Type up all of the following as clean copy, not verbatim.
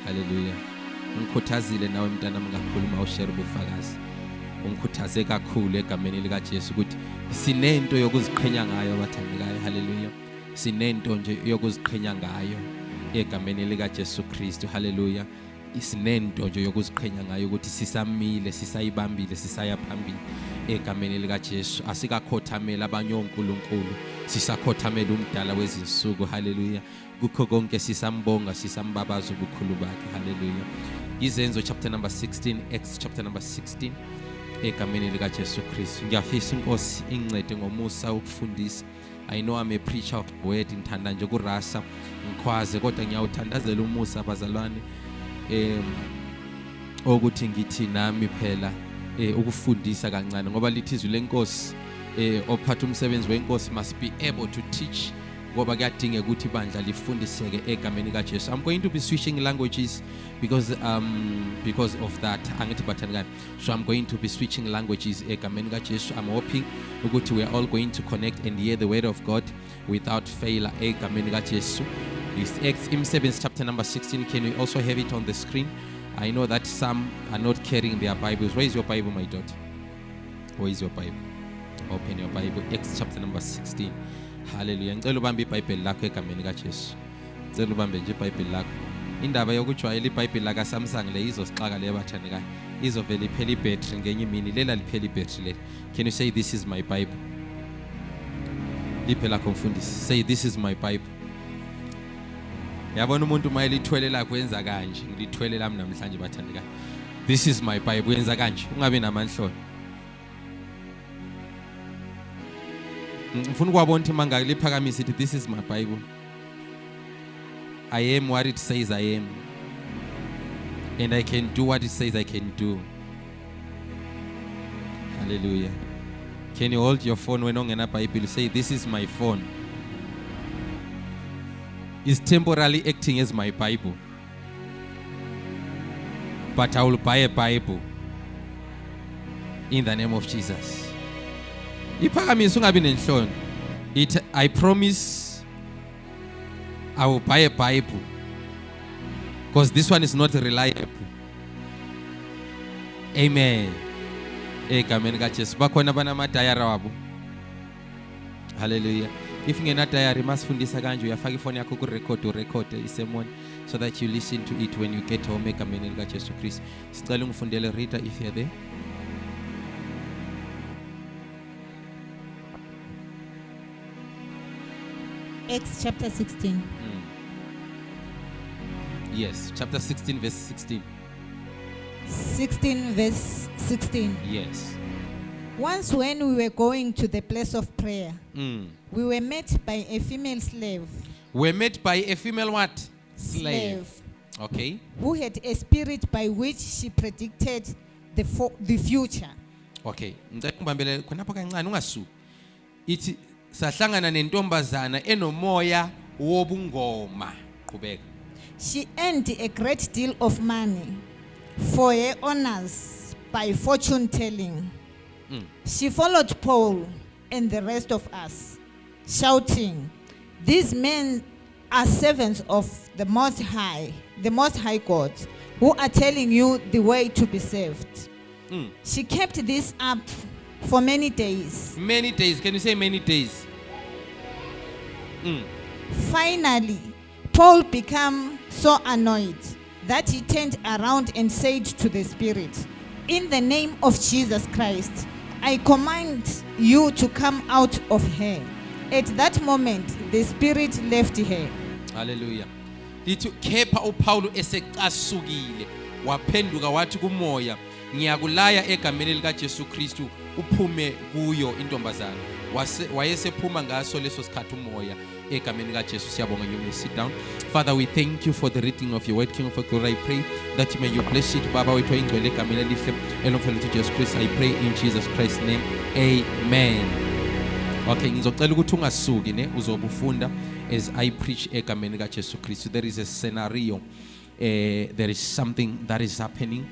Hallelujah. Ungikhuthazile nawe mntanami kakhulu mawushare ubufakazi. Ungikhuthaze kakhulu egameni lika Jesu ukuthi sinento yokuziqhenya ngayo abathandekayo. Hallelujah. Sinento nje yokuziqhenya ngayo egameni lika Jesu Kristu. Hallelujah. Isinento nje yokuziqhenya ngayo ukuthi sisamile, sisayibambile, sisaya phambili egameni lika Jesu. Asikakhothamela abanye onkulunkulu, sisakhothamela umdala wezinsuku. Hallelujah. Kukho konke sisambonga, sisambabaza ubukhulu bakhe. Hallelujah. Izenzo chapter number 16, Acts chapter number 16 egameni lika Jesu Kristu. Ngiyafisa inkosi incede ngomusa ukufundisa. I know I'm a preacher of the word, ngithanda nje kurasa ngikhwaze kodwa ngiyawuthandazela umusa abazalwane ukuthi ngithi nami phela ukufundisa kancane ngoba lithi izwi lenkosi ophatha umsebenzi wenkosi must be able to teach ngoba kuyadingeka ukuthi ibandla lifundiseke egameni lika Jesu. I'm going to be switching languages because of that. Angithi bathandekayo. So I'm going to be switching languages egameni lika Jesu. I'm hoping ukuthi we are all going to connect and hear the word of God without failure egameni lika Jesu. It's Acts chapter number 16. Can we also have it on the screen? I know that some are not carrying their Bibles. Where is your Bible, my daughter? Where is your Bible? Open your Bible. Acts chapter number 16. Hallelujah. Ngicela ubambe iBhayibheli lakho egameni kaJesu. Ngicela ubambe nje iBhayibheli lakho. Indaba yokujwayela iBhayibheli laka Samsung le izosixaka le bathandekayo. Izovela iphela ibattery ngenye imini lela liphela ibattery le. Can you say this is my Bible? Liphela kumfundisi. Say this is my Bible. Yabona umuntu mayelithwele lakho yenza kanje. Ngilithwele lami namhlanje bathandekayo. This is my Bible yenza kanje. Ungabe namanhloni. Ngifuna ukwabona ukuthi mangaka liphakamise ithi this is my Bible. I am what it says I am. And I can do what it says I can do. Hallelujah. Can you hold your phone when ongena Bible? Say this is my phone. It's temporarily acting as my Bible. But I will buy a Bible in the name of Jesus. I promise I will buy a Bible because this one is not reliable. Amen. Hallelujah. If you not diary, must fundisa kanje uyafaka ifoni yakho ku record isemoni so that you listen to it when you get home egameni lika Jesu Christ. Sicela ungifundele Rita if you're there. Acts chapter 16. Yes, chapter 16 verse 16. 16 verse 16. Yes. Once when we were going to the place of prayer, we were met by a female slave. We're met by a female what? Slave. Okay. Who had a spirit by which she predicted the future. Okay. Ngicela khonapho kancane ungasuki. Ithi sahlangana nentombazana enomoya wobungoma. Qhubeka. She earned a great deal of money for her honors by fortune telling. She followed Paul and the rest of us, shouting, "These men are servants of the Most High God, who are telling you the way to be saved." She kept this up for many days. Many days. Can you say many days? Finally, Paul became so annoyed that he turned around and said to the spirit, "In the name of Jesus Christ, I command you to come out of her." At that moment, the spirit left her. Hallelujah. Lithi kepha uPaul esecasukile waphenduka wathi kumoya, "Ngiyakulaya egameni lika Jesu Kristu uphume kuyo intombazana." Wayesephuma ngaso leso sikhathi umoya egameni lika Jesu. Siyabonga. You may sit down. Father, we thank you for the reading of your word. King of glory, I pray that you may you bless it. Baba wethu ingcwele egameni elihle elomfelo Jesus Christ. I pray in Jesus Christ's name. Amen. Okay, ngizocela ukuthi ungasuki ne uzobe ufunda as I preach egameni lika Jesu Christ. There is a scenario. There is something that is happening.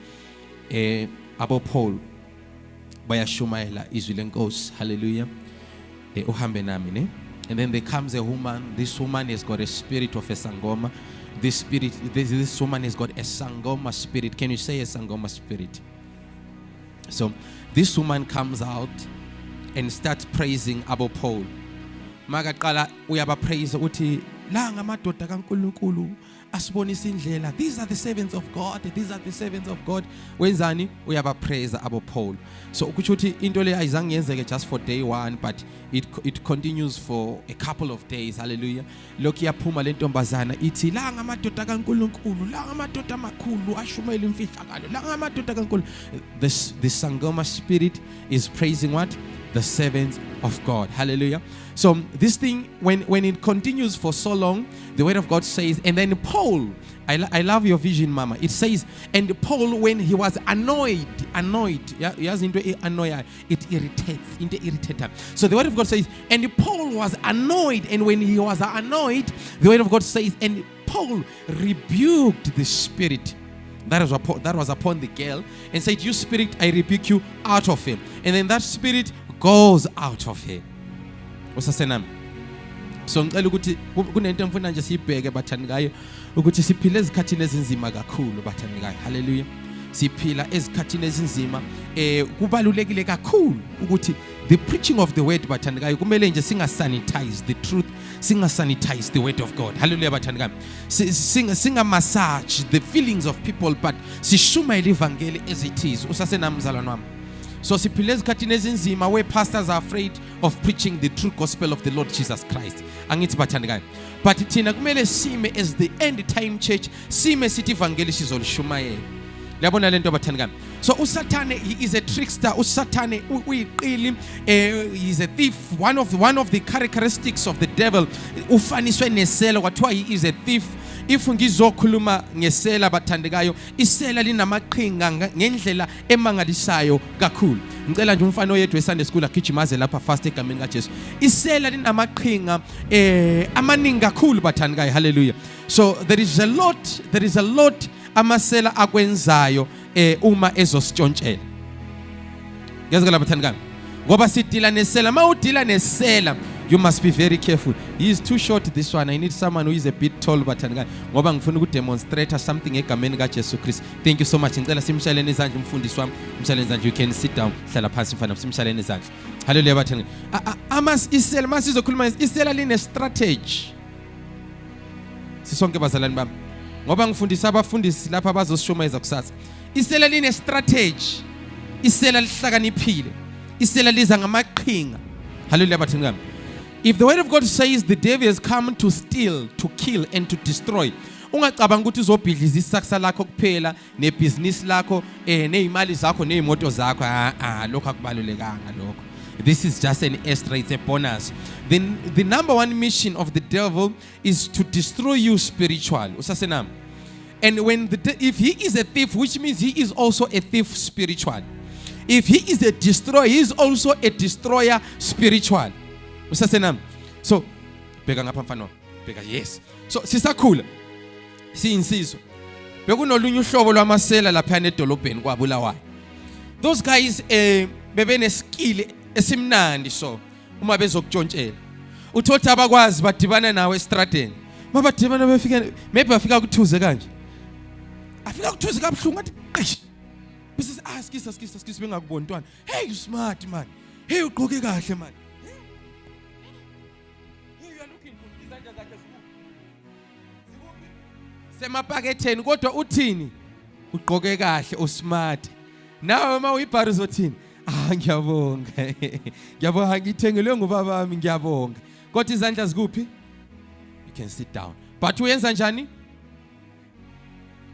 Abo Paul bayashumayela izwi lenkosi. Hallelujah. Uhambe nami ne. And then there comes a woman. This woman has got a spirit of a sangoma. this spirit, this woman has got a Sangoma spirit. Can you say a Sangoma spirit? So this woman comes out and starts praising Abo Paul. Magaqala uyaba praise uthi la ngamadoda kaNkulunkulu asibonisa indlela. These are the servants of God. These are the servants of God. Wenzani uyaba praise Abo Paul. So ukuthi uthi into le ayizange yenzeke just for day one, but it continues for a couple of days. Hallelujah. Lokhu yaphuma le ntombazana ithi la ngamadoda kaNkulunkulu, la ngamadoda amakhulu ashumayela imfihlakalo, la ngamadoda kaNkulunkulu. The Sangoma spirit is praising what? The servants of God. Hallelujah. So this thing, when it continues for so long, the word of God says, and then Paul, I love your vision, Mama. It says, and Paul, when he was annoyed, yeah, he has into annoy, it irritates, into irritator. So the word of God says, and Paul was annoyed, and when he was annoyed, the word of God says, and Paul rebuked the spirit that was upon the girl and said, you spirit, I rebuke you out of him. And then that spirit goes out of her. Usasenami. So ngicela ukuthi kunento emfuna nje sibheke bathandikayo ukuthi siphile ezikhathini ezinzima kakhulu bathandikayo. Hallelujah. Siphila ezikhathini ezinzima kubalulekile kakhulu ukuthi the preaching of the word bathandikayo kumele nje singasanitize the truth, singasanitize the word of God. Hallelujah bathandikayo. Singa massage the feelings of people, but sishumayele ivangeli as it is. Usasenami mzalwane wami. So siphile ezikhathini ezinzima where pastors are afraid of preaching the true gospel of the Lord Jesus Christ. Angithi bathandikayo. But thina kumele sime as the end time church, sime sithi ivangeli sizolishumayela. Liyabona lento bathandikayo. So uSathane, he is a trickster. uSathane uyiqili, he is a thief. One of the characteristics of the devil ufaniswe nesela kwathiwa he is a thief. If ngizokhuluma ngesela bathandekayo, isela linamaqhinga ngendlela emangalisayo kakhulu. Ngicela nje umfana oyedwa eSunday school agijimaze lapha fast egameni kaJesu. Isela linamaqhinga amaningi kakhulu bathandekayo. Hallelujah. So there is a lot amasela akwenzayo uma ezositshontshela. Ngiyazikala bathandekayo. Ngoba sidila nesela, mawudila nesela, you must be very careful. He is too short, this one. I need someone who is a bit tall. But ngoba ngifuna ukudemonstrate something egameni kaJesu Kristu. Thank you so much. Ngicela simshaleni izandla umfundisi wami. Simshaleni izandla. You can sit down. Hlala phansi mfana. Simshaleni izandla. Hallelujah bathani. Isela masizokhuluma isela line strategy. Sisonke bazalwane bami. Ngoba ngifundisa abafundisi lapha bazosishumayeza kusasa. Isela line strategy. Isela lihlakaniphile. Isela liza ngamaqhinga. Hallelujah bathani. If the word of God says the devil has come to steal, to kill and to destroy, ungacabanga ukuthi uzobhidliza isaksa lakho kuphela nebhizinisi lakho nezimali zakho nezimoto zakho. Lokho akubalulekanga lokho. This is just an extra, it's a bonus. Then the number one mission of the devil is to destroy you spiritually. Usasenami. And if he is a thief, which means he is also a thief spiritually. If he is a destroyer, he is also a destroyer spiritually. Usasenami. So bheka ngapha mfana. Bheka yes. So sisakhula. Siyinsizwa. Bekunolunye uhlobo lwamasela lapha edolobheni kwaBulawayo. Those guys bebeneskill esimnandi so uma bezokutshontshela. Uthothi abakwazi badibana nawe estradeni. Mabadibana befika maybe bafika kuthuze kanje. Afika kuthuze kabuhlungu ngathi qish. Bese skisa bengakuboni ntwana. Hey you smart man. Hey ugqoke kahle man. Semapaketheni kodwa uthini ugqoke kahle usmart. Nawe uma uyibhari uzothini? Ngiyabonga. Ngiyabonga ngithengelwe ngubaba wami ngiyabonga. Kodwa izandla zikuphi? You can sit down. But uyenza njani?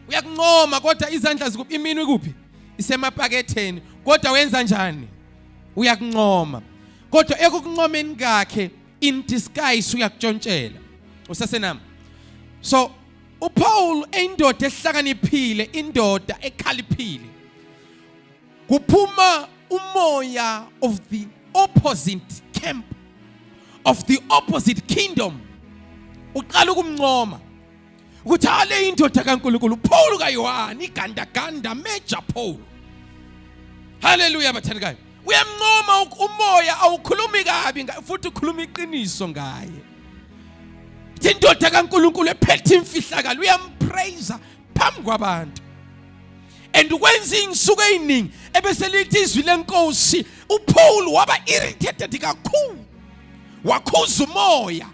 Uyakunqoma kodwa izandla zikuphi? Imini ikuphi? Isemapaketheni kodwa wenza njani? Uyakunqoma. Kodwa ekukunqomeni kakhe in disguise uyakutshontshela. Usasenami. So uPaul indoda ehlakaniphile, indoda ekhaliphile. Kuphuma umoya of the opposite camp, of the opposite kingdom. Uqala ukumncoma ukuthi ale indoda kaNkulunkulu Paul kaYohane igandaganda Major Paul. Hallelujah bathandikayo. Uyamncoma umoya awukhulumi kabi futhi ukhuluma iqiniso ngaye. lithi indoda kaNkulunkulu ephethe imfihlakalo uyampraise phambi kwabantu. And ukwenza insuku eziningi ebese lithi izwi lenkosi uPaul waba irritated kakhulu. Wakhuza umoya.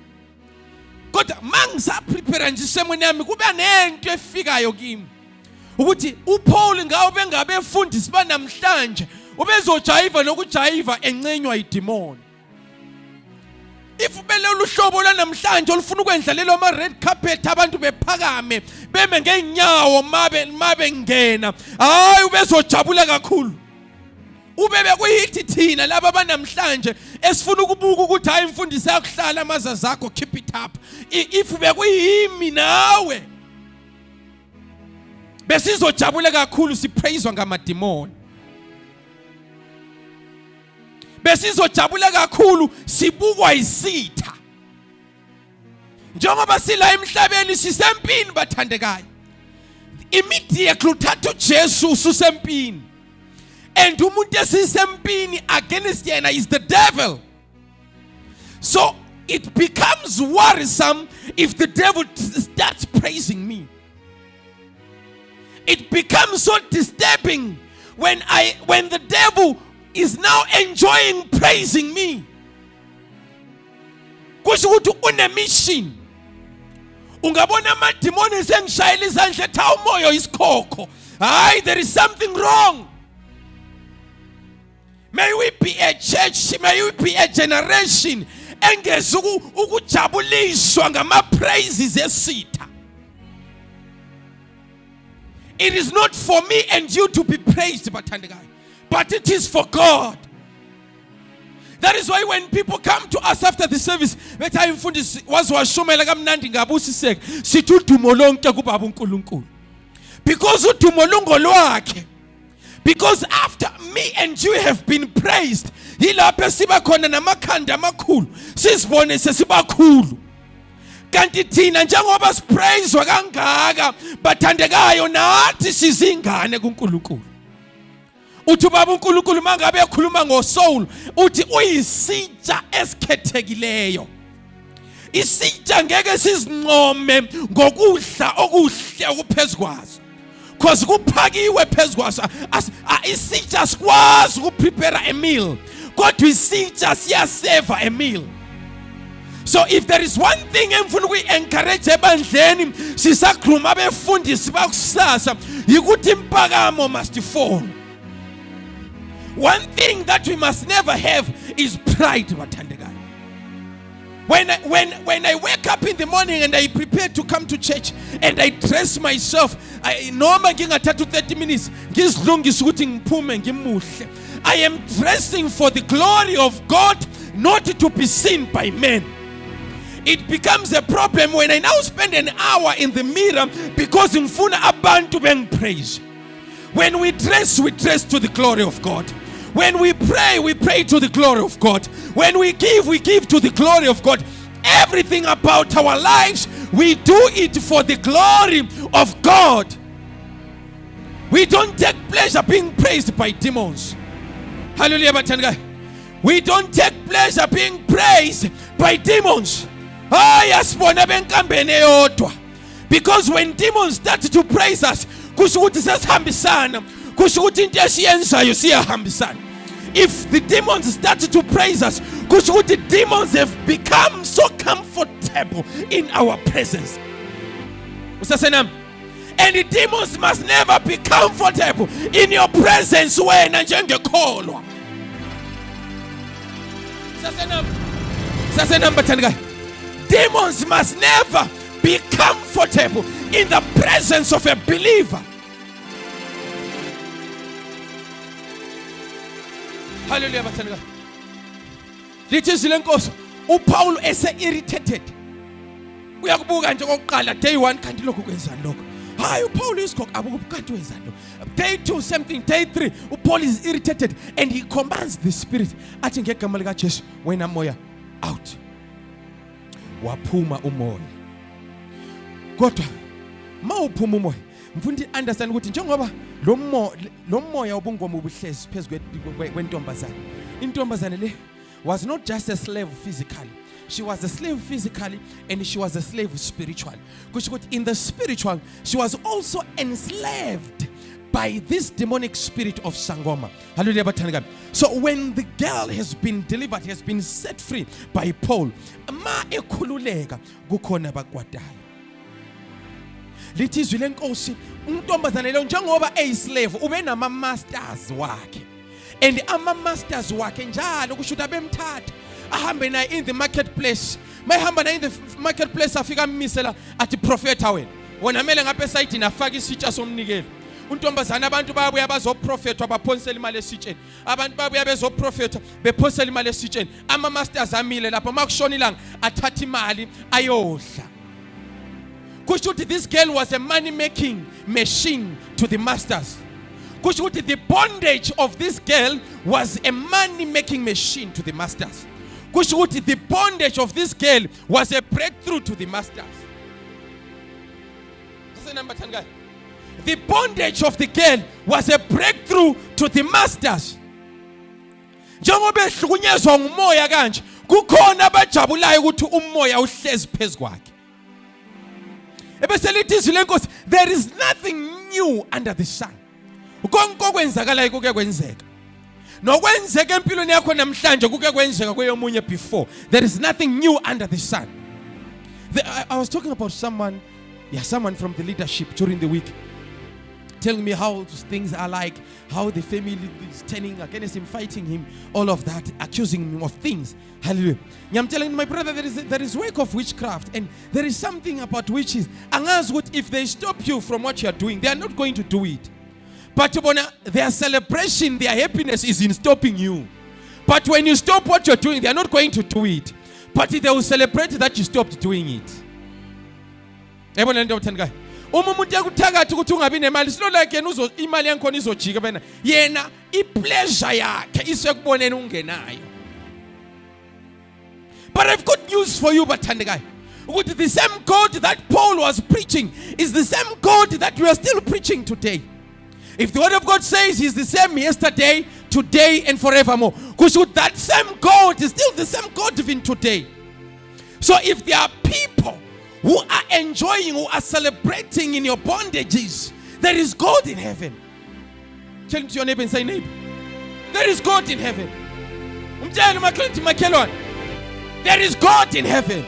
Kodwa mangisa prepare nje semweni yami kuba nento efikayo kimi. Ukuthi uPaul ngawo bengabe efundisi banamhlanje ubezojayiva nokujayiva encenywa idemon. If belelo hlobo lanamhlanje olufuna ukwendlalelwa ama red carpet abantu bephakame beme ngenyawo mabe ngena, hayi ubezojabula kakhulu. Ubebe kuyithi thina laba abanamhlanje esifuna ukubuka ukuthi hayi imfundisi yakuhlala amaza zakho keep it up. If bekuyimi nawe besizojabula kakhulu sipraise ngamademon. Besizojabula kakhulu sibukwa isitha. Njengoba sila emhlabeni sisempini bathandekayo. Immediately uthatha uJesu usempini. And umuntu esisempini against yena is the devil. So it becomes worrisome if the devil starts praising me. It becomes so disturbing when the devil is now enjoying praising me. Kusho ukuthi une mission. Ungabona amademoni sengishayela izandla etha umoya isikhokho. Hayi, there is something wrong. May we be a church, may we be a generation engeze ukujabuliswa ngama praises esitha. It is not for me and you to be praised, but it is for God. That is why when people come to us after the service, bethi imfundisi wazwashumela kamnandi ngabusiseke sithi udumo lonke kubaba uNkulunkulu. Because udumo lungolwakhe. Because after me and you have been praised, yilapho siba khona namakhanda amakhulu sizibone sesibakhulu. Kanti thina njengoba sipraiswa kangaka bathandekayo nathi sizingane kuNkulunkulu. Uthi baba uNkulunkulu mangabe ekhuluma ngosoul uthi uyisitsha esikhethekileyo. Isitsha ngeke sizincome ngokudla okuhle okuphezukwazo. Because kuphakiwe phezukwazo isitsha sikwazi ukuprepare a meal. Kodwa isitsha siyaseva a meal. So if there is one thing emfuna ukuencourage ebandleni sisakhuluma abefundisi bakusasa yikuthi impakamo must fall. One thing that we must never have is pride, bathandekayo. When I wake up in the morning and I prepare to come to church and I dress myself, noma ngingathatha 30 minutes ngizilungisa ukuthi ngiphume ngimuhle. I am dressing for the glory of God, not to be seen by men. It becomes a problem when I now spend an hour in the mirror because ngifuna abantu bengipraise. When we dress to the glory of God. When we pray to the glory of God. When we give to the glory of God. Everything about our lives, we do it for the glory of God. We don't take pleasure being praised by demons. Hallelujah, bathandekayo. We don't take pleasure being praised by demons. Yasibona benkambeni eyodwa. Because when demons start to praise us, kusho ukuthi sesihambisana, kusho ukuthi into esiyenzayo siyahambisana. If the demons start to praise us, kusho ukuthi demons have become so comfortable in our presence. Usasenami. And the demons must never be comfortable in your presence wena njengekholwa. Usasenami bathandekayo. Demons must never be comfortable in the presence of a believer. Hallelujah, bathandekayo. Lithi izwi lenkosi uPaul ese-irritated. Uyakubuka nje okokuqala day 1 kanti lokhu kwenzani lokho. Hayi uPaul isikho abukanti wenzani lokho. Day 2 same thing, day 3 uPaul is irritated and he commands the spirit athi ngegama lika Jesu wena moya out. Waphuma umoya. Kodwa mawuphuma umoya mfundi understand ukuthi njengoba lo moya obungoma ubuhlezi phezulu kwentombazane. Intombazane le was not just a slave physically. she was a slave physically and she was a slave spiritually. Because in the spiritual, she was also enslaved by this demonic spirit of Sangoma. Hallelujah. So when the girl has been delivered, has been set free by Paul, ma ekhululeka kukhona bakwadayo. Lithi izwi lenkosi untombazane lo njengoba eyislave ube nama masters wakhe. And ama masters wakhe njalo kusho ukuthi abemthatha ahambe naye in the marketplace. Mayihamba naye in the marketplace afika ammisela athi prophetha wena mele ngapha esayidini afaka isitsha somnikelo. Untombazana abantu bayabuya bazoprofetha baphonsela imali esitsheni. Abantu bayabuya bezoprofetha bephonsela imali esitsheni. Ama masters amile lapho makushona ilanga athatha imali ayodla. Kusho ukuthi this girl was a money making machine to the masters. Kusho ukuthi the bondage of this girl was a money making machine to the masters. Kusho ukuthi the bondage of this girl was a breakthrough to the masters. The bondage of the girl was a breakthrough to the masters. Njengoba ehlukunyezwa ngumoya kanje, kukhona abajabulayo ukuthi umoya uhlezi phezukwakhe. Ebese lithi izwi lenkosi, there is nothing new under the sun. Konke okwenzakalayo kuke kwenzeka. Nokwenzeka empilweni yakho namhlanje kuke kwenzeka kweyomunye before. There is nothing new under the sun. I was talking about someone from the leadership during the week, telling me how things are like, how the family is turning against him, fighting him, all of that, accusing him of things. Hallelujah. I'm telling my brother, there is work of witchcraft, and there is something about witches. And as what if they stop you from what you are doing, they are not going to do it. But their celebration, their happiness is in stopping you. But when you stop what you're doing, they are not going to do it. But they will celebrate that you stopped doing it. Umuntu yakuthakathi ukuthi ungabi nemali silo like yena imali yakhona izojika bena yena ipleasure yakhe isekuboneni ungenayo. But I've got news for you bathandekayo ukuthi the same God that Paul was preaching is the same God that we are still preaching today. If the word of God says he's the same yesterday, today and forevermore, because that same God is still the same God even today. So if there are people who are enjoying, who are celebrating in your bondages, there is God in heaven. Tell to your neighbor and say, neighbor, there is God in heaven. There is God in heaven.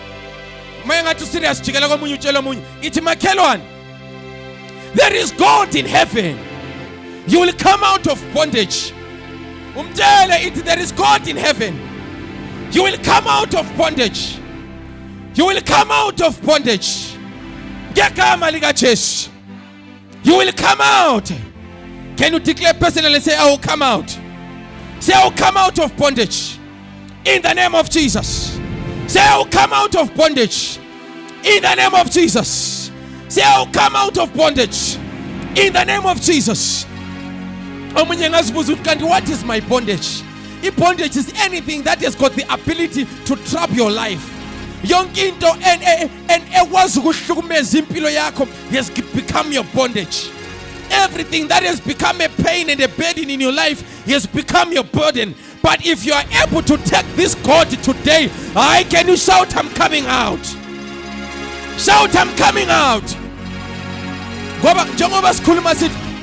There is God in heaven. You will come out of bondage. There is God in heaven. You will come out of bondage. You will come out of bondage. You will come out. Can you declare personally and say, I will come out? Say, I will come out of bondage. In the name of Jesus. Say, I will come out of bondage. In the name of Jesus. Say, I will come out of bondage. In the name of Jesus. What is my bondage? If bondage is anything that has got the ability to trap your life. Yonkinto and has become your bondage. Everything that has become a pain and a burden in your life has become your burden. But if you are able to take this God today, can you shout, I'm coming out? Shout, I'm coming out.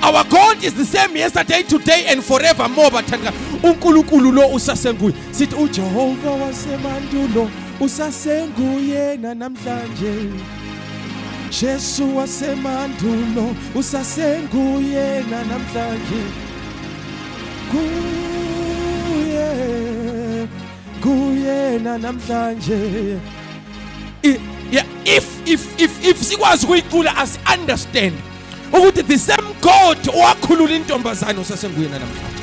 Our God is the same yesterday, today, and forevermore. But uNkulunkulu lo usasenguye. Sithi uJehova wasemandulo usasenguye namhlanje. Jesu wasemandulo usasenguye namhlanje. Kuye namhlanje. If sikwazi ukuyicula as understand ukuthi the same God owakhulula intombazane usasenguye namhlanje.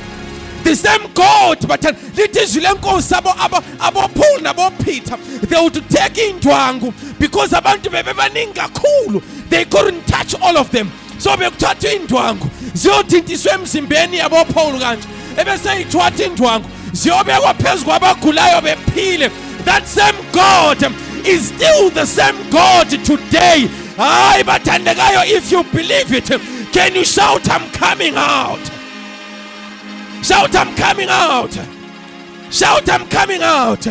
The same God, but lithi izwi lenkosi abo Paul nabo Peter, they would take indwangu because abantu bebebaningi kakhulu, they couldn't touch all of them. So bekuthatha indwangu ziyothintiswa emzimbeni yabo Paul kanje ebese ithwatha indwangu ziyobekwa phezu kwabagulayo bephile. That same God is still the same God today. Bathandekayo, if you believe it, can you shout, I'm coming out? Shout, I'm coming out. Shout, I'm coming out.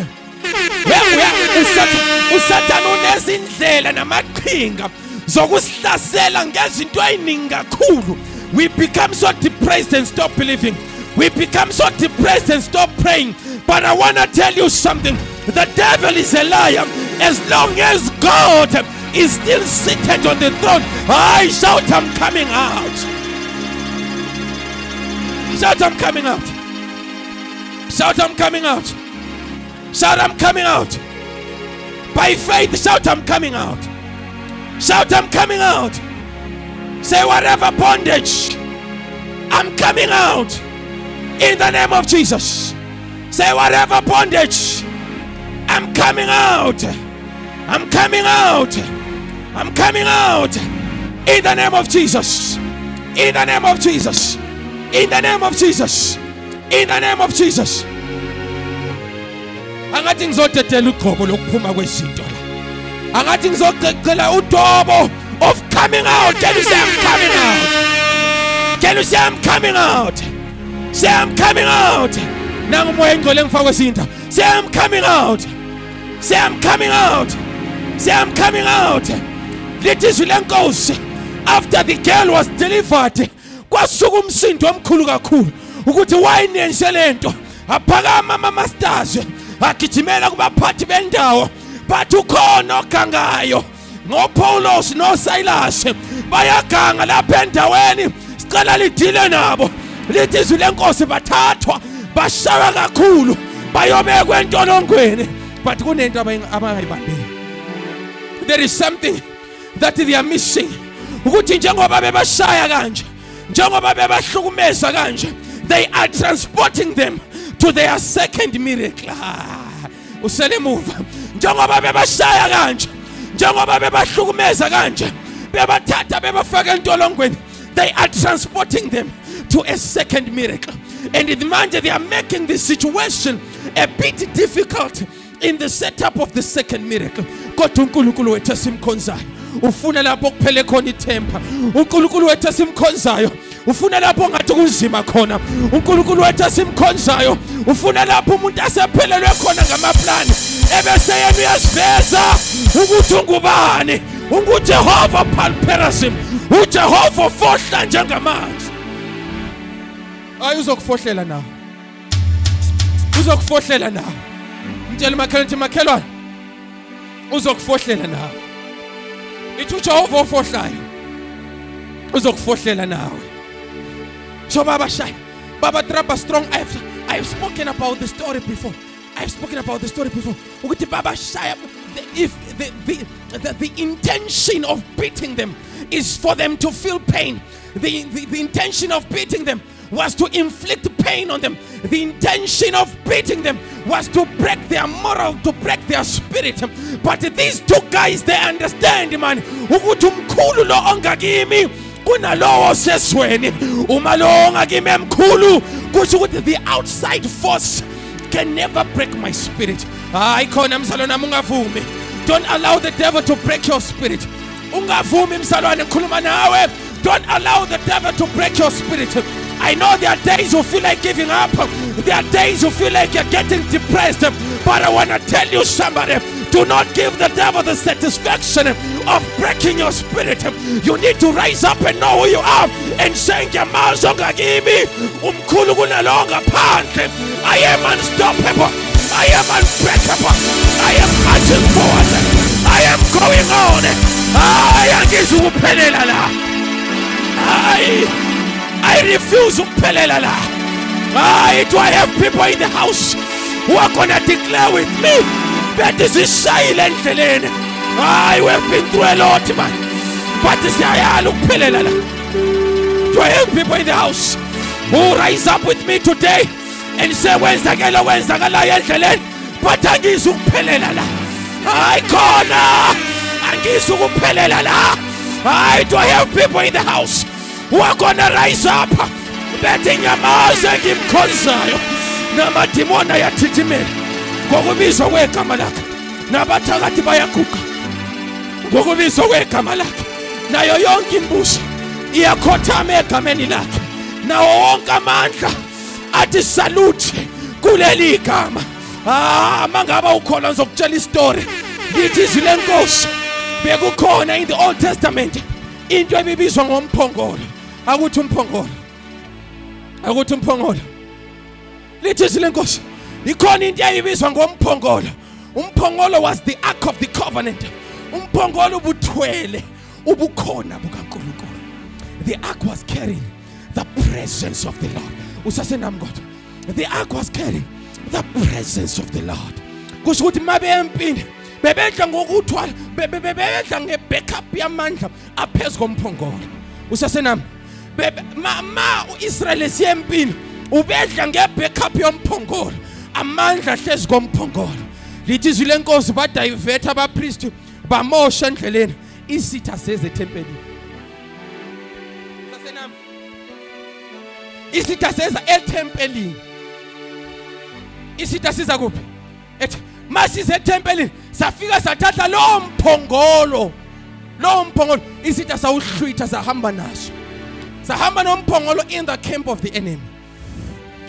uSathane unezindlela namaqhinga zokusihlasela ngezinto eziningi kakhulu. We become so depressed and stop believing. We become so depressed and stop praying. But I want to tell you something. The devil is a liar. As long as God is still seated on the throne, I shout, I'm coming out. Shout, I'm coming out. Shout, I'm coming out. Shout, I'm coming out. By faith, shout, I'm coming out. Shout, I'm coming out. Say, whatever bondage, I'm coming out. In the name of Jesus. Say, whatever bondage, I'm coming out. I'm coming out. I'm coming out. In the name of Jesus. In the name of Jesus. In the name of Jesus. In the name of Jesus. Angathi ngizodedela uqhobo lokuphuma kwezinto la. Angathi ngizocela udobo of coming out. Can you say I'm coming out? Can you say I'm coming out? Say I'm coming out. Nangu moya engcwele ngifaka kwezinto. Say I'm coming out. Say I'm coming out. Say I'm coming out. Lithi izwi lenkosi after the girl was delivered kwasuka umsindo omkhulu kakhulu ukuthi wayinenze lento aphakama ama-masters agijimela kubaphathi bendawo bathi ukhona ogangayo ngoPaulos noSilas bayaganga lapha endaweni sicela lidile nabo. Lithi izwi lenkosi bathathwa bashaya kakhulu bayobekwa entolongweni. But kunento abangayibambeli. There is something that they are missing. Ukuthi njengoba bebashaya kanje, njengoba bebahlukumeza kanje, they are transporting them to their second miracle. Usele emuva. Njengoba bebashaya kanje, njengoba bebahlukumeza kanje, bebathatha bebafaka entolongweni, they are transporting them to a second miracle. And in the manje they are making the situation a bit difficult in the setup of the second miracle. Kodwa uNkulunkulu wethu simkhonzayo ufuna lapho kuphele khona ithemba. uNkulunkulu wethu simkhonzayo ufuna lapho ngathi kunzima khona. uNkulunkulu wethu simkhonzayo ufuna lapho umuntu asephelelwe khona ngamaplani ebese yena uyasiveza ukuthi ungubani. UNguJehova Palperasim, uJehova fohla njengamanzi. Ayi uzokufohlela nawe. Uzokufohlela nawe. Mtshela makhelwane makhelwane. Uzokufohlela nawe. Ithi uJehova ofohlayo uzokufohlela nawe. So Baba Shai, Baba Trapa Strong, I've spoken about the story before. I've spoken about the story before. Ukuthi Baba Shai, if the intention of beating them is for them to feel pain. The intention of beating them was to inflict pain on them. The intention of beating them was to break their moral, to break their spirit. But these two guys, they understand, man. Ukuthi umkhulu lo ongakimi kunalowo sesweni. Uma lo ongakimi emkhulu kusho ukuthi the outside force can never break my spirit. Hayi khona msalwana ungavumi. Don't allow the devil to break your spirit. Ungavumi msalwana ngikhuluma nawe. Don't allow the devil to break your spirit. I know there are days you feel like giving up. There are days you feel like you're getting depressed. But I want to tell you somebody, do not give the devil the satisfaction of breaking your spirit. You need to rise up and know who you are and say, I am unstoppable. I am unbreakable. I am marching forward. I am going on. I refuse to pelela. Do I have people in the house who are going to declare with me that this is silent? I have been through a lot, man. But this I look pelela. Do I have people in the house who rise up with me today and say, when's the gala, when's the gala? But I give you pelela. I corner. I give you pelela. Do I have people in the house who are gonna rise up betting amaze ngimkhonzayo namadimona yathithimela ngokubizwa kwegama lakhe nabathakathi bayaguga ngokubizwa kwegama lakhe nayo yonke imbuso iyakhothama egameni lakhe nawo wonke amandla athi salute kuleli gama Mangaba ukhona ngizokutshela istory. Lithi izwi lenkosi bekukhona in the Old Testament into ebibizwa ngomphongolo. Akuthi umphongolo. Akuthi umphongolo. Lithi izwi lenkosi ikhona into ebibizwa ngomphongolo. Umphongolo was the ark of the covenant. Umphongolo ubuthwele ubukhona bukaNkulunkulu. The ark was carrying the presence of the Lord. Usasenami God. The ark was carrying the presence of the Lord. Kusho ukuthi mabe empini bebedla ngokuthwala bebedla ngebackup yamandla aphezulu komphongolo. Usasenami ma uIsrael esiyempini ubedla ngebackup yomphongolo amandla ahlezi komphongolo. Lithi izwi lenkosi badivert abapriest bamosha endleleni isitha seze tempelini. Usasenami isitha seza etempelini. Isitha siza kuphi? Ethi masize etempelini safika sathatha lo mphongolo. Lo mphongolo isitha sawuhlwitha sahamba naso. Sahamba nomphongolo in the camp of the enemy.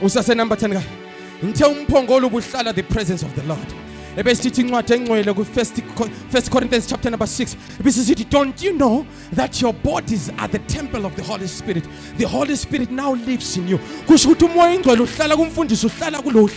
Usase number 10 ka. Ngithe umphongolo ubuhlala the presence of the Lord. Ebesithi incwadi engcwele ku 1 Corinthians chapter number 6. Ebesithi don't you know that your bodies are the temple of the Holy Spirit? The Holy Spirit now lives in you. Kusho ukuthi umoya ingcwele uhlala kumfundisi uhlala kulo.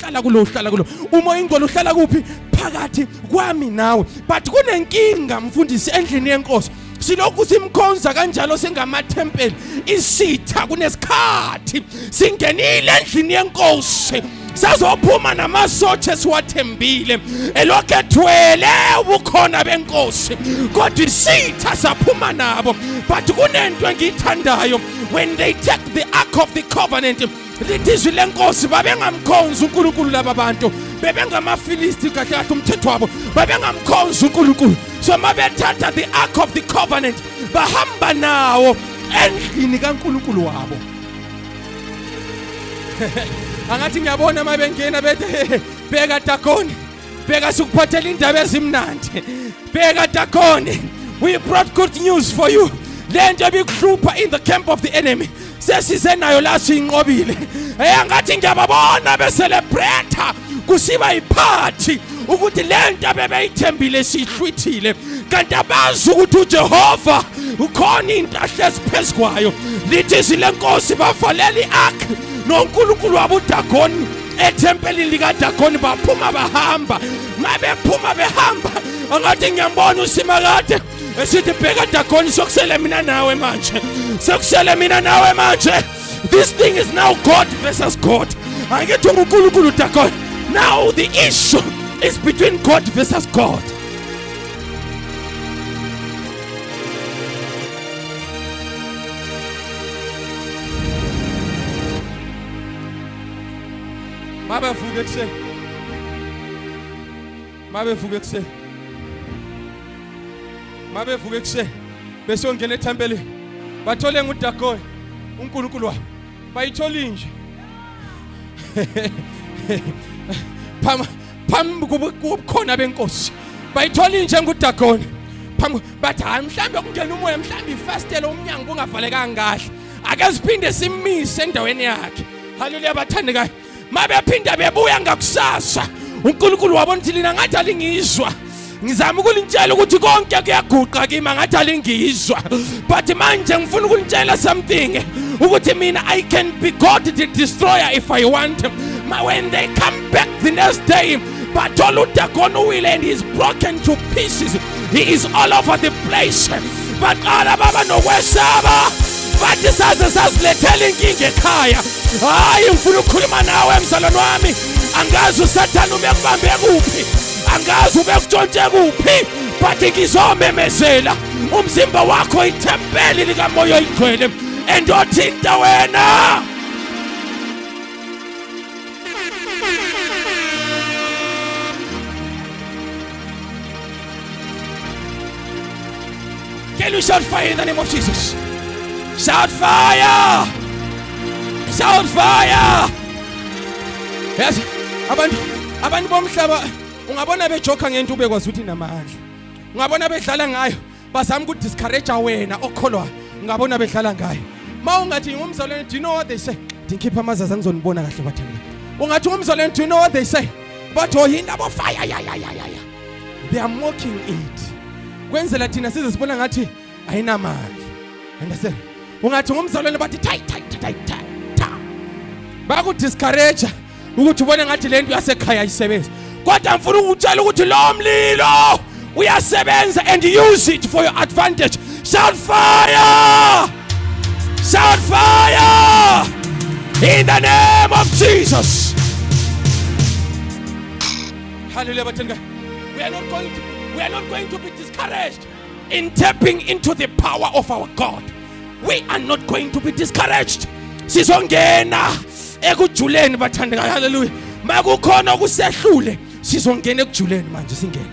Umoya ingcwele uhlala kuphi? Phakathi kwami nawe. But kunenkinga mfundisi endlini yenkosi. Silokhu simkhonza kanjalo sengamathempeli isitha kunesikhathi singenile endlini yenkosi sazophuma namasotshe siwathembile elokhu ethwele ubukhona benkosi kodwa isitha saphuma nabo. But kunento engiyithandayo when they take the ark of the covenant lithi izwi lenkosi babengamkhonza uNkulunkulu laba bantu bebengamafilisti kahle kahle umthetho wabo babengamkhonza uNkulunkulu. So mabethatha the ark of the covenant bahamba nawo endlini kaNkulunkulu wabo. Angathi ngiyabona mabengena bethe bheka Dagoni bheka sikuphathela indaba ezimnandi bheka Dagoni we brought good news for you. Lento ebikuhlupha in the camp of the enemy sesize nayo la siyinqobile. Angathi ngiyababona becelebrate kusiba iphathi ukuthi lento abebeyithembile sihlwithile kanti abazi ukuthi uJehova ukhona into ahlezi phezukwayo. Lithi izwi lenkosi bafalela iark noNkulunkulu wabo uDagoni ethempelini likaDagoni baphuma bahamba. Mabephuma behamba angathi ngiyambona uSimakade esithi bheka Dagoni sokusele mina nawe manje. Sokusele mina nawe manje. This thing is now God versus God. Angithi uNkulunkulu Dagoni. Now the issue is between God versus God. Mabevuke kuseni. Mabevuke kuseni. Mabevuke kuseni. Bese ongena ethempeli. Bathole nguDagoni uNkulunkulu wabo. Bayitholi nje. Phambi kubukhona benkosi. Bayitholi nje nguDagoni. Bathi mhlambe kungena umoya mhlambe ifastela umnyango bungavalekanga kahle. Ake siphinde simise endaweni yakhe. Haleluya bathandekayo. Mabephinda bebuya ngakusasa uNkulunkulu wabona ukuthi lina ngathi alingizwa. Ngizama ukulintshela ukuthi konke kuyaguqa kimi ngathi alingizwa. But manje ngifuna ukulintshela something ukuthi mina I can be God the destroyer if I want. When they come back the next day but uDagoni will and is broken to pieces. He is all over the place. But ala baba nokwesaba bathi sazilethela inkinga ekhaya. Hayi ngifuna ukukhuluma nawe mzalwane wami. Angazi uSathane ubekubambe kuphi. Angazi ubekutshontshe kuphi. But ngizomemezela umzimba wakho ithempeli likaMoya oyingcwele endothinta wena. Can you shout fire in the name of Jesus? Shout fire! Shout fire! Yes, abantu bomhlaba ungabona bejoka ngento ubekwazi ukuthi namandla. Ungabona bedlala ngayo bazama ukuthi discourage wena okholwa. Ungabona bedlala ngayo. Mawungathi ngumzalwane, do you know what they say? Dinkhipha amazazi angizonibona kahle bathanda. Ungathi ngumzalwane, do you know what they say? But ohinda bo fire ya. They are mocking it. Kwenzela thina size sibona ngathi ayinamali. Understand? Ungathi ngomzalwane bathi tight. Baku discourage ukuthi ubone ngathi lento yasekhaya ayisebenzi. Kodwa mfuna ukutshela ukuthi lo mlilo uyasebenza and use it for your advantage. Shout fire! Shout fire! In the name of Jesus. Hallelujah. We are not going to be discouraged in tapping into the power of our God. We are not going to be discouraged. Sizongena ekujuleni bathandeka. Hallelujah. Makukhona okusehlule sizongena ekujuleni manje singena.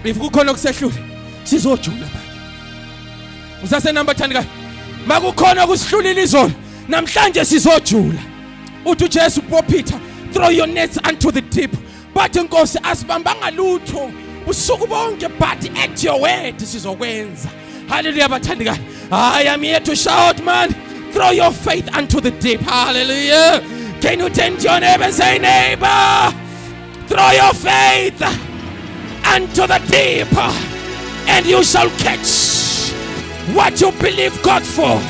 If kukhona okusehlule sizojula manje. Usasenamba bathandeka. Makukhona okusihlulile izolo namhlanje sizojula. Uthi uJesu Peter, throw your nets unto the deep. But inkosi asibambanga lutho usuku bonke, but at your word sizokwenza. Hallelujah bathandeka. I am here to shout, man. Throw your faith unto the deep. Hallelujah. Can you turn to your neighbor and say, neighbor, throw your faith unto the deep, and you shall catch what you believe God for.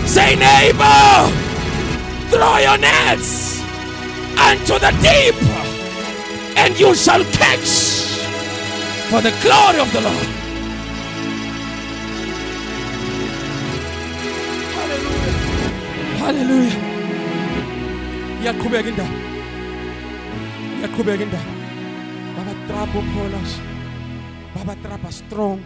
Say, neighbor, throw your nets unto the deep, and you shall catch for the glory of the Lord. Hallelujah. Yaqhubeka indaba. Baba trap Apollos. Baba trap strong.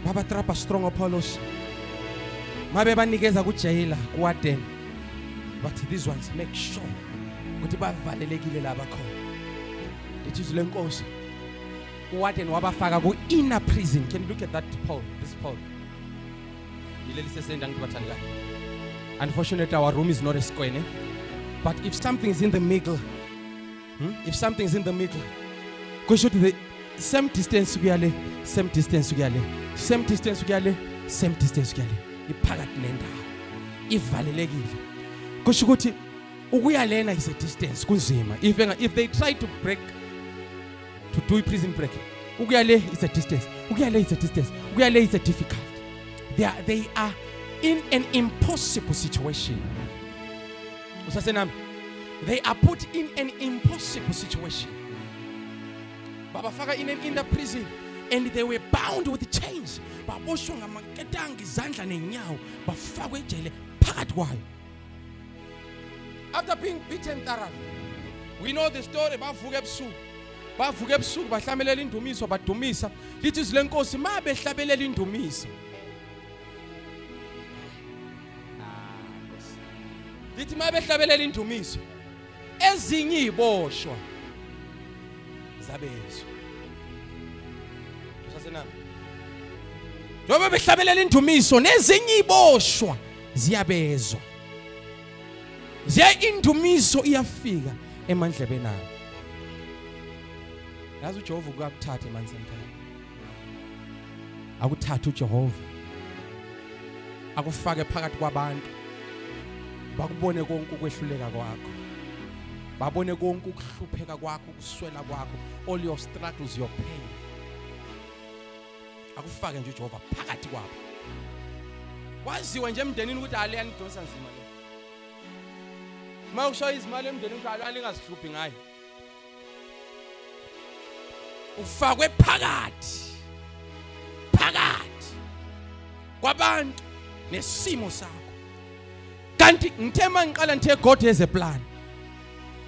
Baba trap strong Apollos. Mabe banikeza kuJaila kuWaden. But these ones make sure ukuthi bavalelekile laba khona. Lithi lenkosi uWaden wabafaka ku inner prison. Can you look at that Paul? This Paul. Unfortunately, our room is not a square, eh? But if something is in the middle, go show to the same distance together, same distance. Iphakathi nendawo. Ivalelekile. Kusho ukuthi ukuyalena is a distance kunzima. If they try to break, to do a prison break, ukuyale is a distance. Ukuyale is a difficult. They are in an impossible situation. They are put in an impossible situation. Baba faka in an inner prison, and they were bound with chains. Baboshwa ngamaketanga izandla nenyawo bafakwe ejele phakathi kwayo. After being beaten thoroughly, we know the story. Bavuka ebusuku bahlabelela indumiso badumisa. Lithi zilenkosi mabe hlabelela indumiso. Lithi mabe hlabelela indumiso. Ezinye iboshwa zabezwa. Usasenami. Njoba behlabelela indumiso nezinye iboshwa ziyabezwa. Indumiso iyafika emandlebeni abo. Yazi uJehova ukakuthatha emanzentana. Akuthatha uJehova. Akufake phakathi kwabantu. Bakubone konke ukwehluleka kwakho. Babone konke ukuhlupheka kwakho, ukuswela kwakho, all your struggles, your pain. Akufake nje uJehova phakathi kwabo. Waziwe nje emndenini ukuthi aleya nidonsa nzima le. Mawusho izimali emndenini ukuthi alingazihluphi ngayo. Ufakwe phakathi kwabantu nesimo sakho. Kanti ngithe mangiqala ngithe God has a plan.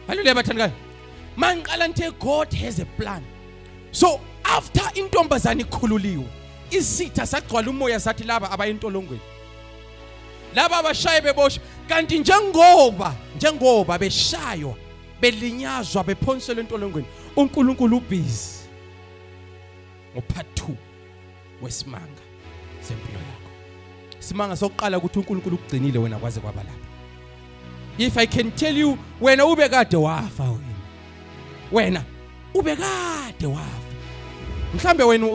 Hallelujah bathandikayo. Mangiqala ngithe God has a plan. So after intombazana ikhululiwe, isitha sagcwala umoya sathi laba abayintolongweni. Laba abashaye beboshwe, kanti njengoba beshaywa, belinyazwa, bephonselwe entolongweni, uNkulunkulu ubhizi ngopart 2 wesimanga sempilo yakho. Simanga sokuqala ukuthi uNkulunkulu ugcinile wena kwaze kwaba lapha. If I can tell you, wena ubekade wafa wena ubekade wafa. Mhlambe wena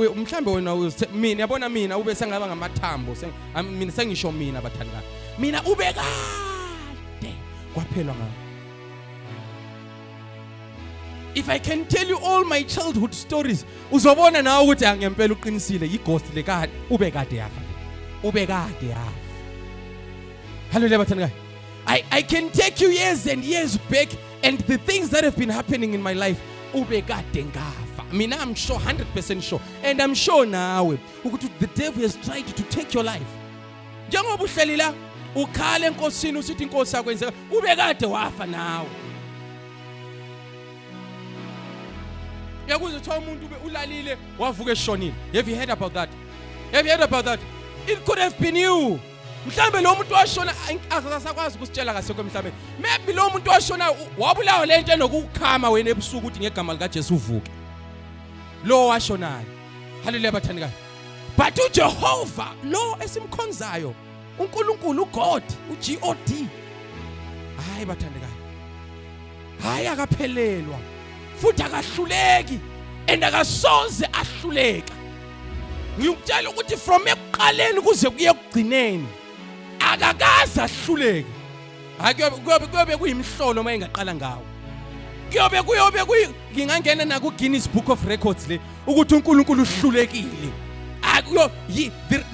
mina yabona mina ube sengaba ngamathambo mina sengisho mina bathandana. Mina ubekade kwaphela ngawo. If I can tell you all my childhood stories, uzobona nawe ukuthi angempela uqinisile ighost lekade ubekade yafa. Ubekade yafa. Hallelujah bathanda. I can take you years and years back and the things that have been happening in my life ubekade ngafa. Mina I'm sure 100% sure and I'm sure nawe ukuthi the devil has tried to take your life. Njengoba uhleli la ukhala enkosini usithi inkosi yakwenzeka ubekade wafa nawe. Yakuze uthola umuntu ube ulalile wavuka eshonile. Have you heard about that? Have you heard about that? It could have been you. Mhlambe lo muntu washona akasakwazi ukusitshela kasekho emhlabeni. Maybe lo muntu washona wabulawa lento enokukhama wena ebusuku ukuthi ngegama lika Jesu uvuke. Lo washonayo. Hallelujah bathandikayo. But uJehova lo esimkhonzayo uNkulunkulu uGod uGod. Hayi bathandikayo. Hayi akaphelelwa. Futhi akahluleki and akasoze ahluleka. Ngiyukutshela ukuthi from ekuqaleni kuze kuye ekugcineni akakaze ahluleke. Kuyobe kuyimhlolo mayengaqala ngawo. Kuyobe ngingangena na ku Guinness Book of Records le ukuthi uNkulunkulu uhlulekile.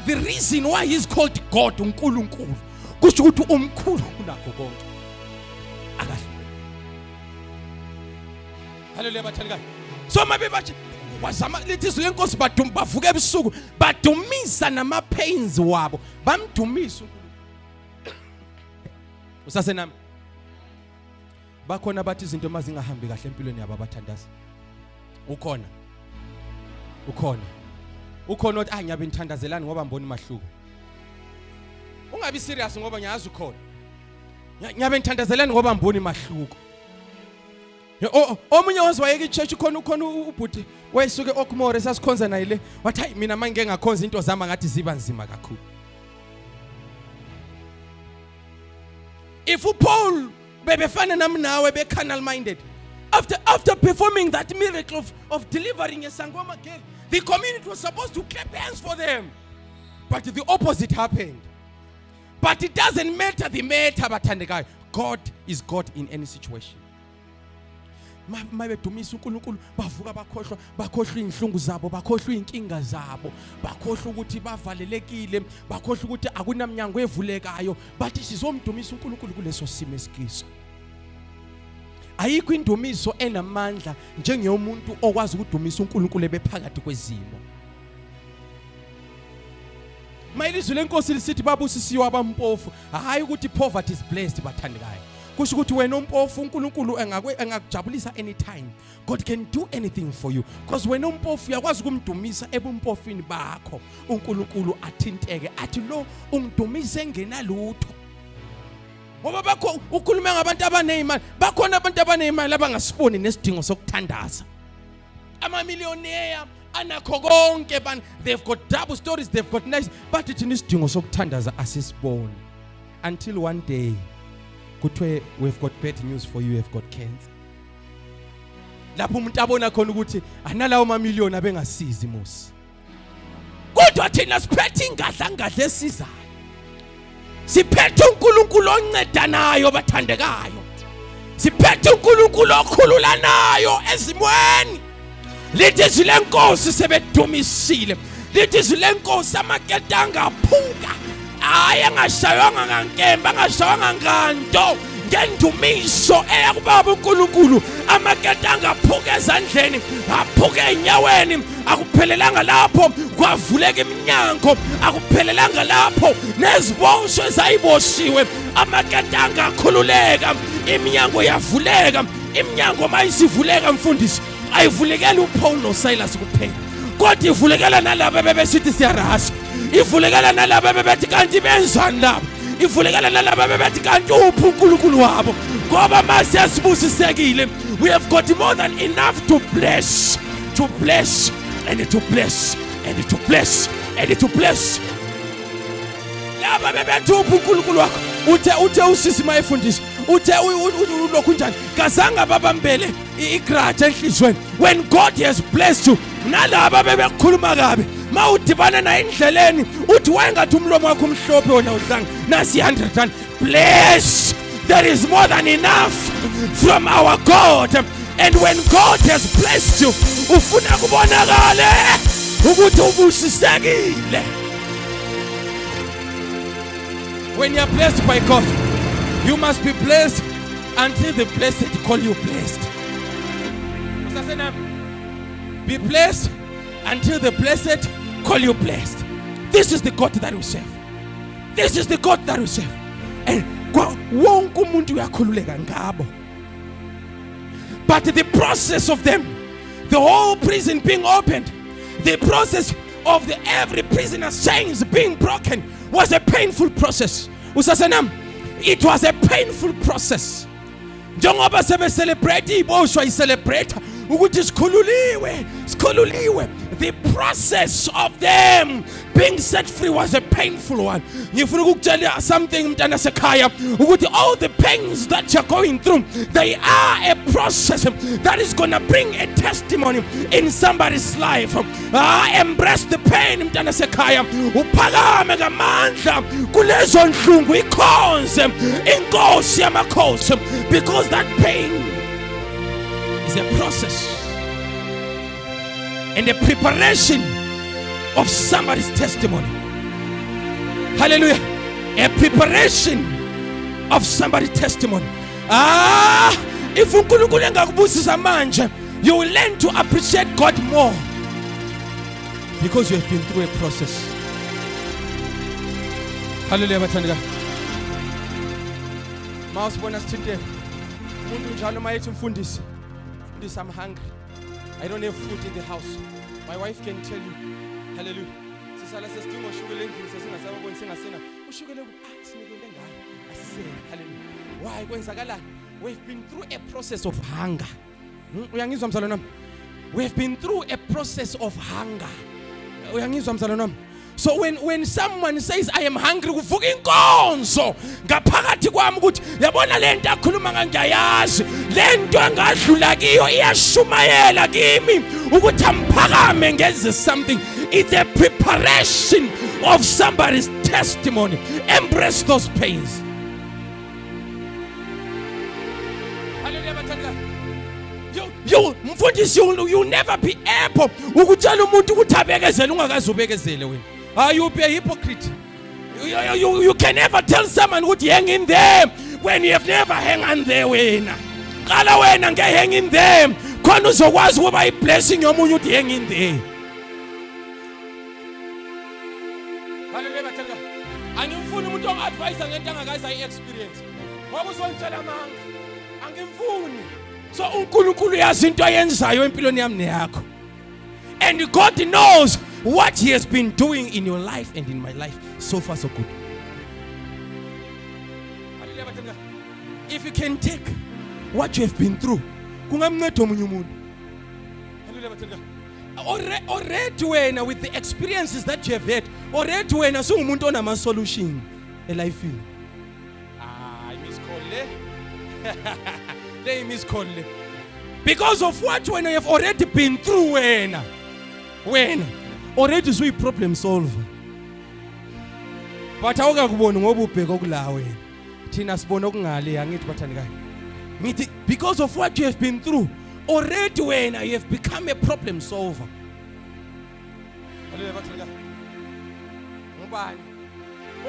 The reason why he's called God uNkulunkulu kusho ukuthi umkhulu kunakho konke. Hallelujah bathandikayo. So mabe bathi wazama lithi izwi lenkosi bavuka ebusuku badumisa nama pains wabo bamdumisa uNkulunkulu. Usasenami bakhona bathi izinto mazingahambi kahle empilweni yabo abathandazi. Ukhona uthi ngiyabe ngithandazelani ngoba ngibona imahluko. Ungabi serious ngoba ngiyazi ukhona. Ngiyabe ngithandazelani ngoba ngibona imahluko. Omunye wazwayeka ichurch khona ubhuti wayisuke Okmore sasikhonza naye le wathi hayi mina mangeke ngakhonza into zama ngathi ziba nzima kakhulu. If Paul bebefana nami nawe be carnal minded after performing that miracle of delivering a sangoma girl, the community was supposed to clap hands for them, but the opposite happened. But it doesn't matter the matter bathandekayo. God is God in any situation. Mabedumisa uNkulunkulu bavuka bakhohlwa inhlungu zabo, bakhohlwa inkinga zabo, bakhohlwa ukuthi bavalelekile, bakhohlwa ukuthi akunamnyango evulekayo, bathi sizomdumisa uNkulunkulu kuleso simo esikiso. Ayikho indumiso enamandla njengeyomuntu okwazi ukudumisa uNkulunkulu ebephakathi kwezimo. Mayilizwe lenkosi lisithi babusisiwe abampofu, hayi ukuthi poverty is blessed bathandekayo. Kusho ukuthi wena umpofu uNkulunkulu engakujabulisa anytime. God can do anything for you because wena umpofu uyakwazi ukumdumisa ebumpofini bakho uNkulunkulu athinteke athi lo ungidumisa engenalutho. Ngoba bakho ukhuluma ngabantu abanezimali, bakhona abantu abanezimali abangasiboni nesidingo sokuthandaza. Ama-millionaire anakho konke ban, they've got double stories, they've got nice, but it's isidingo sokuthandaza asisiboni until one day kuthiwe we've got bad news for you, we've got cancer. Lapho umuntu abona khona ukuthi analawo mamiliyoni abengasizi musi. Kodwa thina siphethe ingadla esizayo. Siphethe uNkulunkulu oncedanayo bathandekayo. Siphethe uNkulunkulu okhululanayo ezimweni. Lithi izwi lenkosi sebedumisile. Lithi izwi lenkosi amaketanga aphuka. Angashaywanga ngankemba, angashaywanga nganto, ngendumiso eyakubaba uNkulunkulu. Amaketanga aphuka ezandleni, aphuka enyaweni, akuphelelanga lapho, kwavuleka iminyango, akuphelelanga lapho, neziboshwe zayiboshiwe, amaketanga akhululeka, iminyango yavuleka, iminyango mayisivuleka mfundisi, ayivulekela uPaul noSilas kuphela, kodwa ivulekela nalabo bebesithi siyarasa. Ivulekela nalabo bebethi kanti benzani labo, ivulekela nalabo bebethi kanti uphi uNkulunkulu wabo, ngoba mase yasibusisekile. We have got more than enough to bless and to bless and to bless and to bless. Laba bebethi uphi uNkulunkulu wakho, uthe usisi mayefundisa, uthe ulokhu njani, kazange babambele igrudge enhlizweni. When God has blessed you, nalaba bebekhuluma kabi mawudibana na endleleni uthi wengathi umlomo wakho umhlophe wona udlanga nasi 100 rand, bless there is more than enough from our God. And when God has blessed you, ufuna kubonakale ukuthi ubusisekile. When you are blessed by God, you must be blessed until the blessed call you blessed. Be blessed until the blessed call you blessed. This is the God that we serve. This is the God that we serve. And wonke umuntu uyakhululeka ngabo. But the process of them, the whole prison being opened, the process of every prisoner's chains being broken was a painful process. Usasenam, it was a painful process. Njengoba sebe celebrate iboshwa celebrate ukuthi sikhululiwe. The process of them being set free was a painful one. Ngifuna ukutshela something mntana sekhaya ukuthi all the pains that you're going through, they are a process that is going to bring a testimony in somebody's life. Embrace the pain mntana sekhaya, uphakame ngamandla kulezo nhlungu ikhonze inkosi yamakhosi, because that pain is a process and the preparation of somebody's testimony. Hallelujah. A preparation of somebody's testimony. If uNkulunkulu engakubusisa manje, you will learn to appreciate God more because you have been through a process. Hallelujah. Bathandika. Mawusibona sithinte umuntu njalo mayethi mfundisi, I'm hungry. I don't have food in the house. My wife can tell you. Hallelujah. Sisala sesidinga ushukela endlini sesingasababoni singasena. Ushukela sinikele ngayo. Asisele. Hallelujah. Why kwenzakalani? We've been through a process of hunger. Uyangizwa mzalwane wami? We've been through a process of hunger. Uyangizwa mzalwane wami? So when someone says I am hungry, kuvuka inkonzo ngaphakathi kwami ukuthi yabona lento akhuluma ngiyayazi, lento engadlula kiyo iyashumayela kimi ukuthi amphakame ngenze something. It's a preparation of somebody's testimony. Embrace those pains. You mfundisi, you never be able ukutshela umuntu ukuthi abekezele ungakazi ubekezele wena. You be a hypocrite. You can never tell someone ukuthi hang in there when you have never hang on there wena. Qala wena nge hang in there khona uzokwazi ukuba iblessing yomunye uthi hang in there. Hallelujah. Angimfuni umuntu ongadvise ngento angakazi ayi experience. Ngoba uzongitshela amanga. Angimfuni. So uNkulunkulu yazi into ayenzayo empilweni yami neyakho. And God knows what He has been doing in your life and in my life. So far so good. If you can take what you have been through, kungamnceda omunye umuntu. Already wena with the experiences that you have had, already wena sungumuntu onama solution elifini. Miss Conley. Because of what when you have already been through when already so problem solver. But awukakubona ngoba ubheka okula wena. Thina sibona okungale angithi bathandikayo. Ngithi because of what you have been through, already when you have become a problem solver. Hallelujah bathandikayo. Ngubani?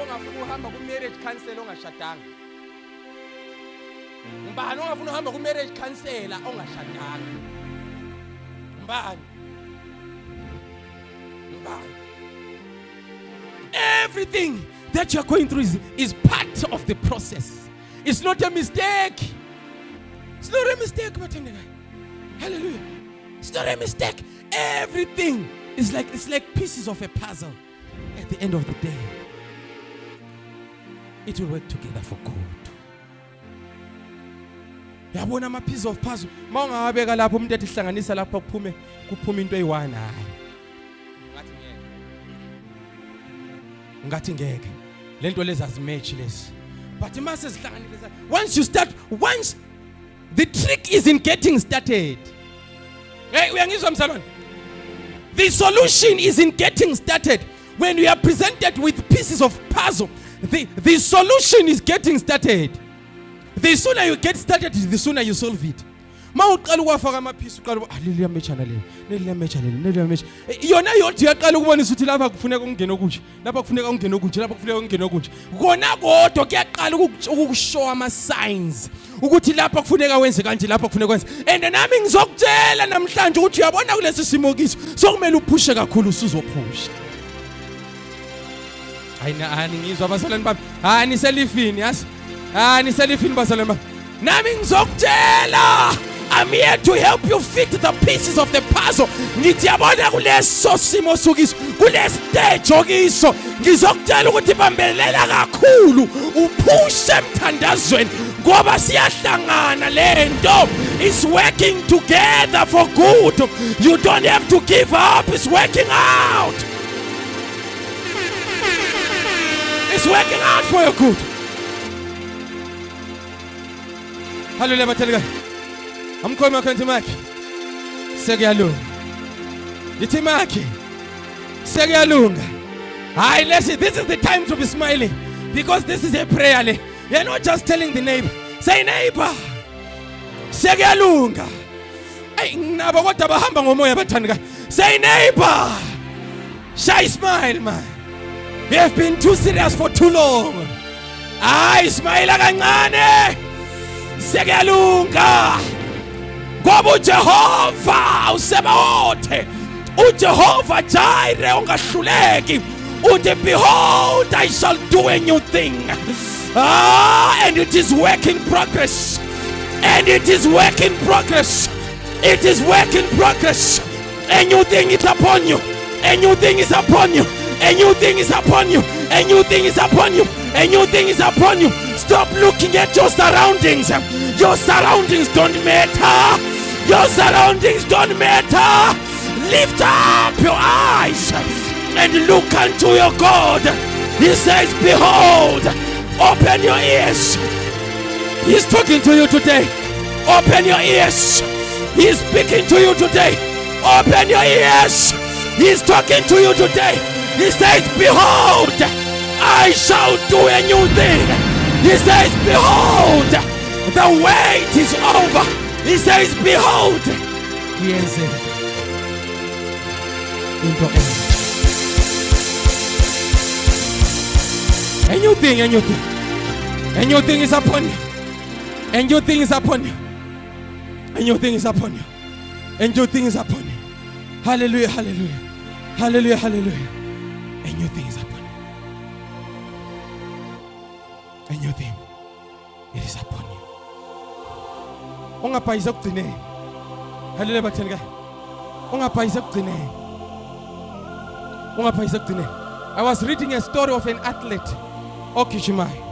Ongafuna uhamba ku marriage counselor ongashadanga. Mbani ongafuna uhamba ku marriage counselor ongashadanga? Mbani? Everything that you're going through is part of the process. It's not a mistake. It's not a mistake, hallelujah. It's not a mistake. Everything is like pieces of a puzzle. At the end of the day, it will work together for good. Yabona ama piece of puzzle. Mawungawabeka lapho umuntu ethi hlanganisa lapho kuphume into eyi-1 hayi. Ngathi ngeke lento lezazimatch lezi, but mase zihlanganisa once the trick is in getting started. Hey, uyangizwa msalwane? The solution is in getting started. When we are presented with pieces of puzzle, the solution is getting started. The sooner you get started, the sooner you solve it. Mawuqala ukwafaka amaphisi uqala leliya mecha naleli, leliya mecha leli, leliya mecha. Yona yodwa uyaqala ukubonisa ukuthi lapha kufuneka ungene okunje, lapha kufuneka ungene okunje, lapha kufuneka ungene okunje. Kona kodwa kuyaqala ukushow ama signs ukuthi lapha kufuneka wenze kanje, lapha kufuneka wenze. And nami ngizokutshela namhlanje ukuthi uyabona kulesi simo kiso sokumele uphushe kakhulu usuzophusha. Ayina ngizwa abasalwane bami. Niselifini yasi. Niselifini basalwane bami. Nami ngizokutshela. I'm here to help you fit the pieces of the puzzle. Ngithi yabona kuleso simo sokiso, kule stage okiso. Ngizokutshela ukuthi bambelela kakhulu, uphushe emthandazweni ngoba siyahlangana lento. It's working together for good. You don't have to give up. It's working out. It's working out for your good. Hallelujah, bathelika. Amkhona kanti makhe. Sekuyalunga. Yithi makhe. Sekuyalunga. Hayi listen, this is the time to be smiling because this is a prayer le. You're not just telling the neighbor. Say neighbor. Sekuyalunga. Hey, nabo kodwa bahamba ngomoya bathandika. Say neighbor. Shy smile man. You have been too serious for too long. Hayi smile kancane. Sekuyalunga. Ngoba uJehova uSebaothe, uJehova Jireh ungahluleki. Uthi behold I shall do a new thing. And it is work in progress. And it is work in progress. It is work in progress. A new thing is upon you. A new thing is upon you. A new thing is upon you. A new thing is upon you. A new thing is upon you. Stop looking at your surroundings. Your surroundings don't matter. Your surroundings don't matter. Lift up your eyes and look unto your God. He says, behold, open your ears. He's talking to you today. Open your ears. He's speaking to you today. Open your ears. He's talking to you today. He says, behold, I shall do a new thing. He says, behold, the wait is over. He says, behold. Yes. A new thing, a new thing. A new thing is upon you. A new thing is upon you. A new thing is upon you. A new thing is upon you. Hallelujah, hallelujah. Hallelujah, hallelujah. A new thing is upon you. A new thing. It is upon you. Ungaphaisa kugcineni. Hallelujah bathelika. Ungaphaisa kugcineni. Ungaphaisa kugcineni. I was reading a story of an athlete ogijimayo.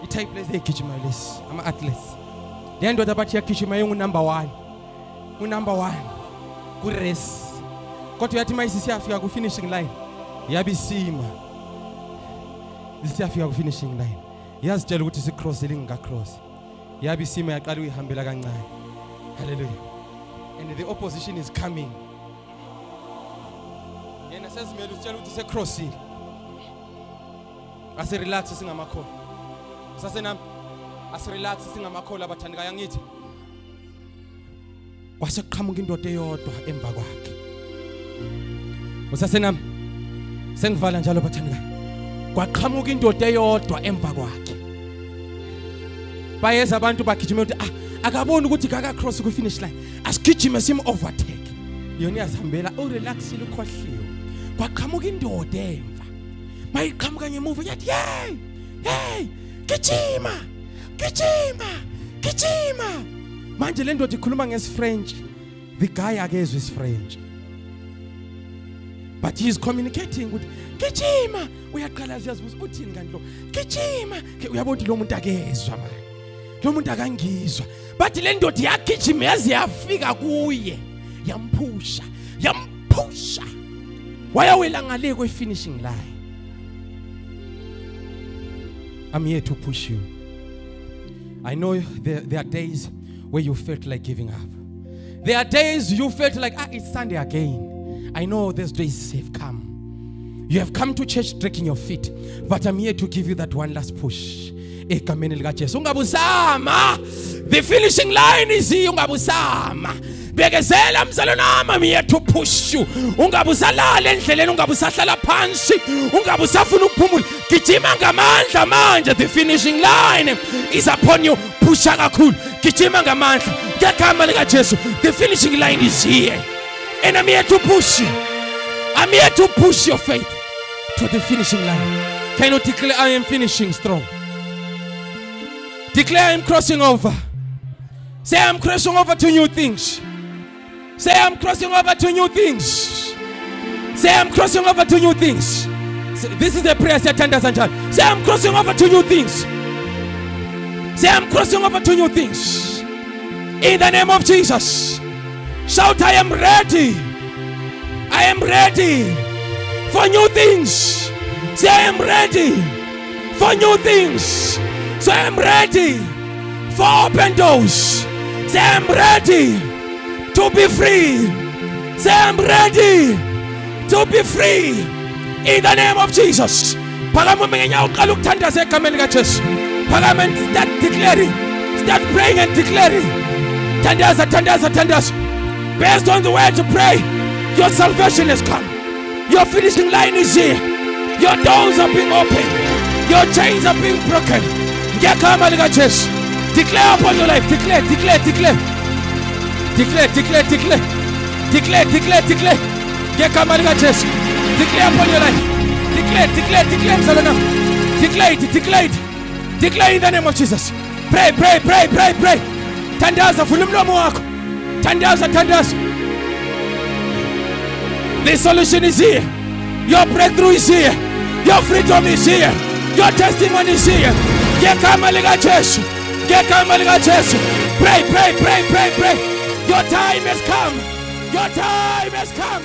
Itype place egijimayo lesi ama athletes. Le ndoda bathi yagijimayo unumber 1. Unumber 1 ku race. Kodwa yathi mayisi siyafika ku finishing line. Yabisima. Siyafika ku finishing line. Yazitshela ukuthi si cross elinga cross. Yabisima yaqala uyihambela kancane. Hallelujah. And the opposition is coming. Yena sezimela utshela ukuthi se crossile. Ase relax singamakhola. Sase nami ase relax singamakhola abathandikayo ngithi. Kwase kuqhamuka indoda eyodwa emva kwakhe. Usase nami sengivala njalo bathandikayo. Kwaqhamuka indoda eyodwa emva kwakhe. Bayeza abantu bagijima ukuthi akaboni ukuthi kaka cross ku finish line. Asigijime sim overtake. Yona iyazihambela urelaxile ukhohliwe. Kwaqhamuka indoda emva. Mayiqhamuka ngemuva yathi hey gijima gijima gijima. Manje le ndoda ikhuluma ngesiFrench. The guy akezwe isiFrench. But he is communicating with gijima. Uyaqala siyazibuza uthini kanti lo? Gijima. Uyabona lo muntu akezwa manje. Lo muntu akangizwa. Bathi le ndoda yagijima yaze yafika kuye. Yamphusha. Yamphusha. Wayawela ngale kwe finishing line. I'm here to push you. I know there are days where you felt like giving up. There are days you felt like it's Sunday again. I know those days have come. You have come to church dragging your feet, but I'm here to give you that one last push. egameni likaJesu. Ungabusama. The finishing line is here. Ungabusama. Bekezela mzalwana wami, here to push you. Ungabusalala endleleni, ungabusahlala phansi, ungabusafuna ukuphumula. Gijima ngamandla manje. The finishing line is upon you. Pusha kakhulu. Gijima ngamandla. Ngegama likaJesu. The finishing line is here. And I'm here to push you. I'm here to push your faith to the finishing line. Can you declare, I am finishing strong? Declare, I am crossing over. Say, I'm crossing over to new things. Say, I'm crossing over to new things. Say, I'm crossing over to new things. This is a prayer. Say, I'm crossing over to new things. Say, I'm crossing over to new things. In the name of Jesus. Shout, I am ready. I am ready for new things. Say, I am ready for new things. Say, I am ready for open doors. Say, I am ready to be free. Say, I am ready to be free. In the name of Jesus. Start declaring. Start praying and declaring. Tandaza. Based on the word to pray, your salvation has come. Your finishing line is here. Your doors are being opened. Your chains are being broken. Declare upon your life. Declare. Declare upon your life. Declare in the name of Jesus. Pray. Tandaza fulumlomo wako. Tandaza. The solution is here. Your breakthrough is here. Your freedom is here. Your testimony is here. Ngegama likaJesu. Pray. Your time has come. Your time has come.